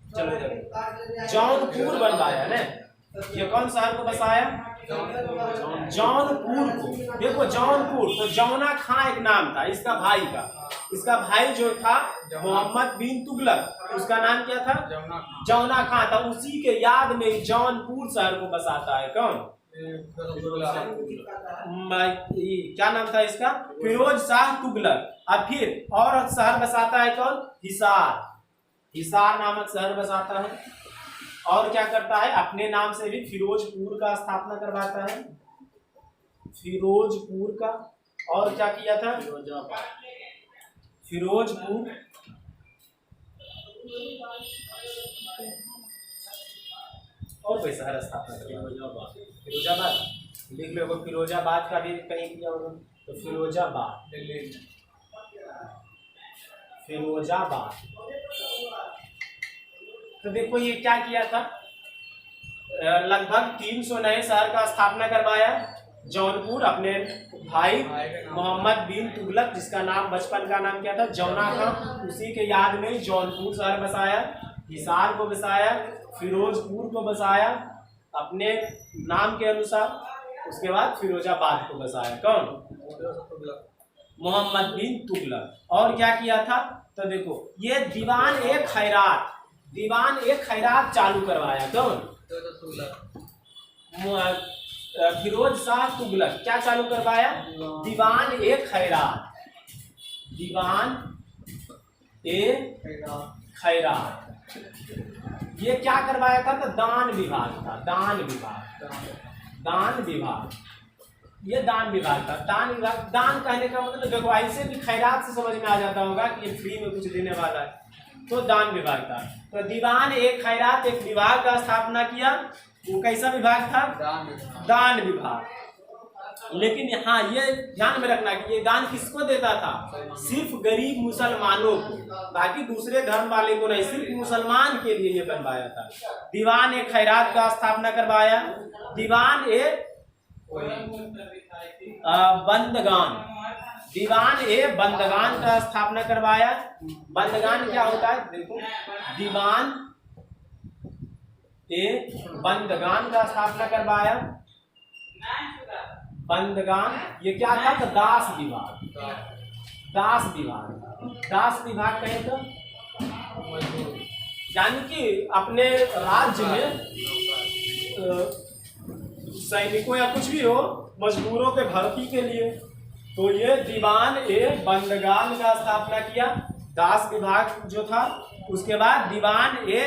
चलो जौनपुर बनवाया ना। ये कौन शहर को बसाया? जौनपुर को। देखो जौनपुर, तो जौना खां एक नाम था इसका भाई का। इसका भाई जो था मोहम्मद बिन तुगलक, उसका नाम क्या था? जौना खां था। उसी के याद में जौनपुर शहर को बसाता है। कौन? क्या नाम था इसका? फिरोज शाह तुगलक। अब फिर और शहर बसाता है कौन? हिसार। हिसार नामक शहर बसाता है। और क्या करता है? अपने नाम से भी फिरोजपुर का स्थापना करवाता है, फिरोजपुर का। और क्या किया था? फिरोजपुर, और कोई शहर स्थापना किया? फिरोजाबाद लिख लो। फिरोजाबाद का भी कहीं किया होगा, तो फिरोजाबाद, फिरोजाबाद। तो देखो ये क्या किया था? लगभग 300 नए शहर का स्थापना करवाया। जौनपुर अपने भाई मोहम्मद बिन तुगलक, जिसका नाम बचपन का नाम क्या था? जौना खां, उसी के याद में जौनपुर शहर बसाया। हिसार को बसाया, फिरोजपुर को बसाया अपने नाम के अनुसार। उसके बाद फिरोजाबाद को बसाया। कौन? मोहम्मद बिन तुगलक। और क्या किया था? तो देखो ये दीवान एक खैरात चालू करवाया। कौन? फिरोज शाह तुगलक क्या चालू करवाया? दीवान एक खैरात। दीवान एक खैरात ये क्या करवाया था? तो दान विभाग था। दान विभाग ये दान विभाग था। दान विभाग, दान कहने का मतलब देखो ऐसे भी खैरात से समझ में आ जाता होगा कि ये फ्री में कुछ देने वाला है, तो दान विभाग था। तो दीवान एक खैरात एक विभाग का स्थापना किया। वो कैसा विभाग था? दान विभाग। लेकिन यहाँ ये ध्यान में रखना कि ये दान किसको देता था? सिर्फ गरीब मुसलमानों को, बाकी दूसरे धर्म वाले को नहीं, सिर्फ मुसलमान के लिए ये बनवाया था। दीवान एक खैरात का स्थापना करवाया। दीवान एक बंदगान, दीवान ए बंदगान का स्थापना करवाया। बंदगान क्या होता है? देखो दीवान ए बंदगान का स्थापना करवाया। बंदगान ये क्या था? तो दास विभाग। दास विभाग कहें तो यानी कि अपने राज्य में सैनिकों या कुछ भी हो, मजदूरों के भर्ती के लिए, तो ये दीवान ए बंदगान का स्थापना किया, दास विभाग जो था। उसके बाद दीवान ए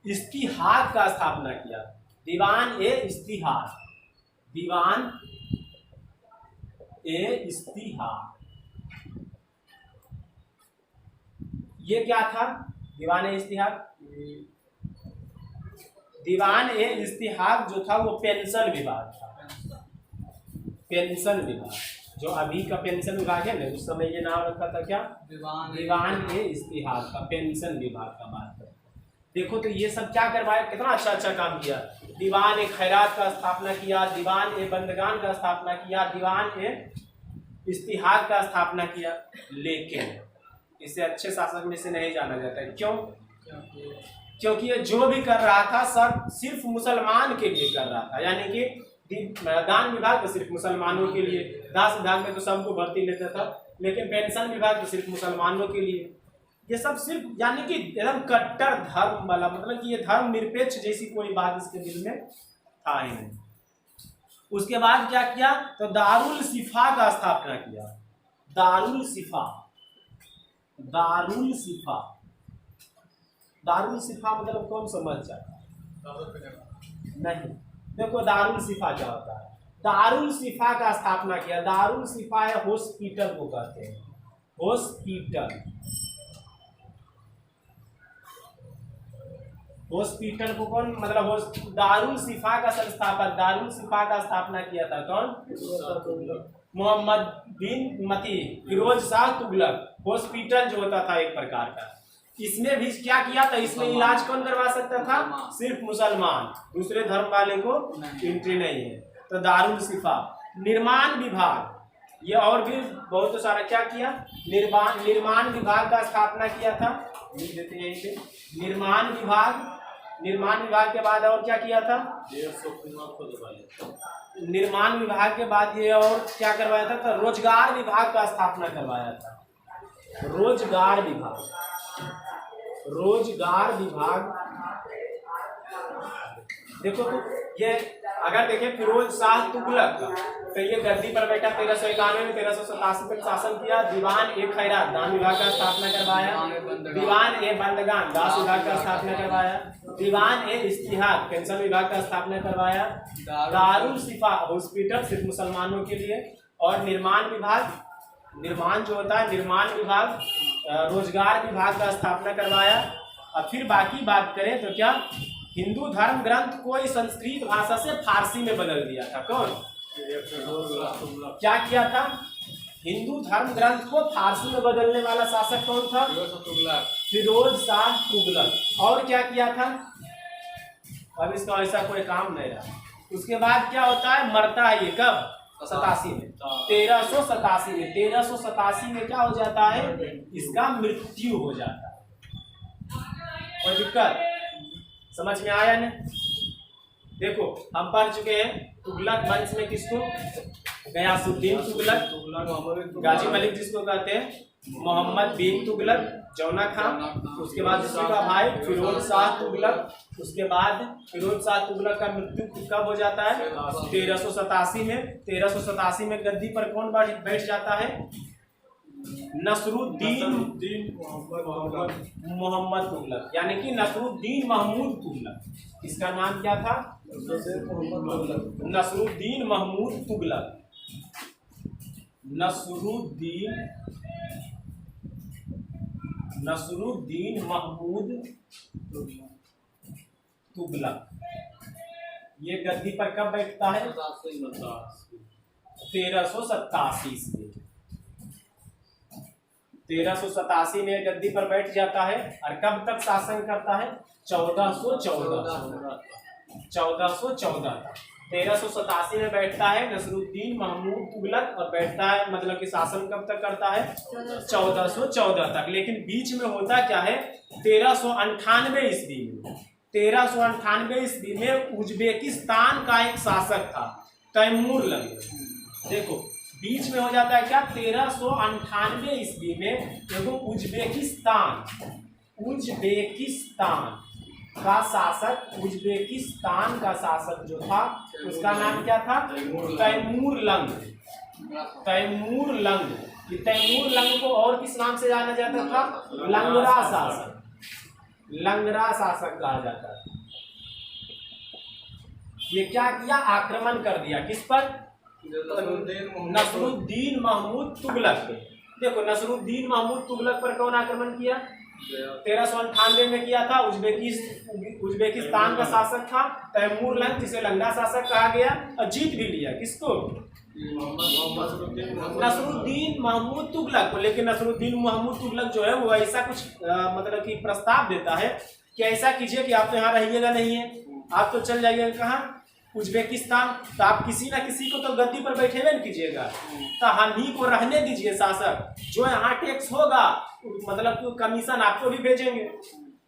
इस्तिहाद का स्थापना किया। दीवान ए इस्तिहाद, दीवान ए इस्तिहाद ये क्या था? दीवान ए इस्तिहाद, दीवान ए इस्तिहाद जो था वो पेंशन विभाग था। पेंशन विभाग जो अभी का पेंशन विभाग है ना, उस समय ये नाम रखा था क्या? दीवान ए इस्तिहाद का पेंशन विभाग का बात करते। देखो तो ये सब क्या करवाया, कितना अच्छा अच्छा काम किया। दीवान ए खैरात का स्थापना किया, दीवान ए बंदगान का स्थापना किया, दीवान ए इस्तिहाद का स्थापना किया। लेकिन इसे अच्छे शासक में से नहीं जाना जाता है। क्यों? क्योंकि ये जो भी कर रहा था सब सिर्फ मुसलमान के लिए कर रहा था। यानी कि दान विभाग तो सिर्फ मुसलमानों के लिए, दास विभाग में तो सबको भर्ती लेता था, लेकिन पेंशन विभाग तो सिर्फ मुसलमानों के लिए। ये सब सिर्फ यानी कि एकदम कट्टर धर्म वाला, मतलब कि ये धर्म निरपेक्ष जैसी कोई बात इसके दिल में था ही नहीं। उसके बाद क्या किया? तो दारुल शिफा का स्थापना किया। दारुल शिफा, दारुल शिफा, दारुल शिफा मतलब कौन समझ जाता? नहीं, देखो दारुल शिफा क्या होता है? दारुल शिफा का स्थापना किया। दारुल शिफा है हॉस्पिटल को कहते हैं, हॉस्पिटल। हॉस्पिटल को कौन मतलब दारुल शिफा का संस्थापक, दारुल शिफा का स्थापना किया था कौन? मोहम्मद बिन मती फिरोज शाह तुगलक। हॉस्पिटल जो होता था एक प्रकार का, इसमें भी क्या किया था, इसमें इलाज कौन करवा सकता था? सिर्फ मुसलमान, दूसरे धर्म वाले को एंट्री नहीं है। तो दारुल शिफा। निर्माण विभाग, ये और भी बहुत सारा क्या किया, निर्माण विभाग का स्थापना किया था। लिख देते हैं यहीं पे निर्माण विभाग। निर्माण विभाग के बाद और क्या किया था? निर्माण विभाग के बाद ये और क्या करवाया था? तो रोजगार विभाग का स्थापना करवाया था। रोजगार विभाग, रोजगार विभाग। देखो तो ये अगर देखें फिरोज शाह तुगलक का, तो ये गद्दी पर बैठा 1391 में 1387 तक शासन किया। दीवान ए खैरात दान विभाग का स्थापना करवाया। दीवान ए बंदगान दास विभाग का स्थापना करवाया। दीवान ए इस्तिहाद पेंशन विभाग का स्थापना करवाया। दारुल शिफा हॉस्पिटल सिर्फ मुसलमानों के लिए। और निर्माण विभाग, निर्माण जो होता है निर्माण विभाग, रोजगार विभाग का स्थापना करवाया। और फिर बाकी बात करें तो क्या, हिंदू धर्म ग्रंथ को संस्कृत भाषा से फारसी में बदल दिया था। कौन? क्या किया था? हिंदू धर्म ग्रंथ को फारसी में बदलने वाला शासक कौन था? फिरोज शाह तुगलक। और क्या किया था? अब इसका ऐसा कोई काम नहीं रहा। उसके बाद क्या होता है, मरता है ये कब? 87 में, 1387 में। 1387 में क्या हो जाता है, इसका मृत्यु हो जाता है। कोई दिक्कत समझ में आया ना? देखो हम पढ़ चुके हैं तुगलक वंश में किसको? गयासुद्दीन तुगलक, गाजी मलिक जिसको कहते हैं, मोहम्मद बिन तुगलक, जौना खान, उसके बाद उसी का भाई फिरोज शाह तुगलक। उसके बाद फिरोज शाह तुगलक का मृत्यु कब हो जाता है? 1387 में। 1387 में गद्दी पर कौन बैठ जाता है? नसरुद्दीन मोहम्मद तुगलक, यानी कि नसरुद्दीन महमूद तुगलक। इसका नाम क्या था? नसरुद्दीन महमूद तुगलक। नसरुद्दीन महमूद तुगलक। ये गद्दी पर कब बैठता है? 1387 ईस्वी। 1387 में गद्दी पर बैठ जाता है। और कब तक शासन करता है? 1414 तक। 1387 में बैठता है नसरुद्दीन महमूद तुगलक, और बैठता है मतलब कि शासन कब तक करता है? 1414 तक। लेकिन बीच में होता क्या है, 1398 ईस्वी में, 1398 ईस्वी में उज्बेकिस्तान का एक शासक था तैमूरलंग। देखो बीच में हो जाता है क्या, 1398 ईस्वी में देखो उज्बेकिस्तान का शासक, उज्बेकिस्तान का शासक जो था उसका नाम क्या था? तैमूरलंग। तैमूरलंग को और किस नाम से जाना जाता था? लंगरा शासक। लंगरा शासक कहा जाता है। ये क्या किया? आक्रमण कर दिया किस पर? नसरुद्दीन महमूद तुगलक पे। देखो नसरुद्दीन महमूद तुगलक पर कौन आक्रमण किया? 1398 में किया था। उज्बेकिस्तान का शासक था तैमूरलंग, जिसे लंगड़ा शासक कहा गया, और जीत भी लिया। किसको? नसरुद्दीन महमूद तुगलक को। लेकिन नसरुद्दीन महमूद तुगलक जो है वो ऐसा कुछ मतलब कि प्रस्ताव देता है कि ऐसा कीजिए कि आप तो यहाँ रहिएगा नहीं है, आप तो चल जाइएगा कहाँ? उज्बेकिस्तान। तो आप किसी ना किसी को तो गद्दी पर बैठे न कीजिएगा, तो हम ही को रहने दीजिए शासक। जो यहाँ टैक्स होगा मतलब कि कमीशन आपको भी भेजेंगे।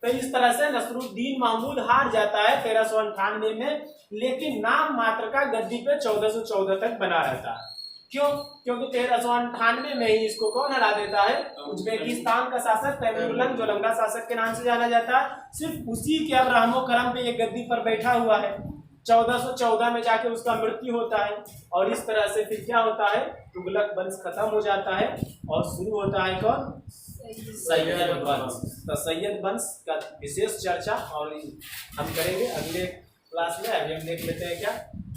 तो इस तरह से नसरुद्दीन महमूद हार जाता है 1398 में, लेकिन नाम मात्र का गद्दी पे 1414 तक बना रहता है। क्यों? क्योंकि 1398 में ही इसको कौन हरा देता है? उज्बेकिस्तान का शासक तैमूरलंग, जो लंगड़ा शासक के नाम से जाना जाता है। सिर्फ उसी के अब रहमो करम पे ये गद्दी पर बैठा हुआ है। 1414 में जाके उसका मृत्यु होता है। और इस तरह से फिर क्या होता है? तुगलक वंश खत्म हो जाता है और शुरू होता है कौन? सैयद वंश। तो सैयद वंश का विशेष चर्चा और हम करेंगे अगले क्लास में अभी हम देख लेते हैं क्या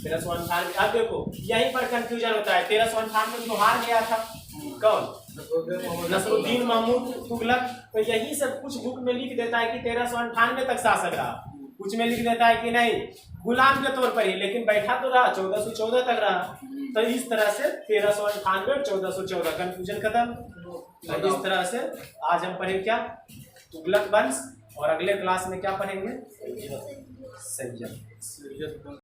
1398। अब देखो यहीं पर कंफ्यूजन होता है। 1398 जो हार गया था कौन? नसरुद्दीन महमूद तुगलक। तो यही सब कुछ बुक में लिख देता है कि 1398 तक शासक रहा, कुछ में लिख देता है कि नहीं गुलाम के तौर पर ही, लेकिन बैठा तो रहा 1414 तक रहा। तो इस तरह से 1398 1414 कंफ्यूजन खत्म। इस तरह से आज हम पढ़े क्या तुगलक वंश, और अगले क्लास में क्या पढ़ेंगे? सैयद।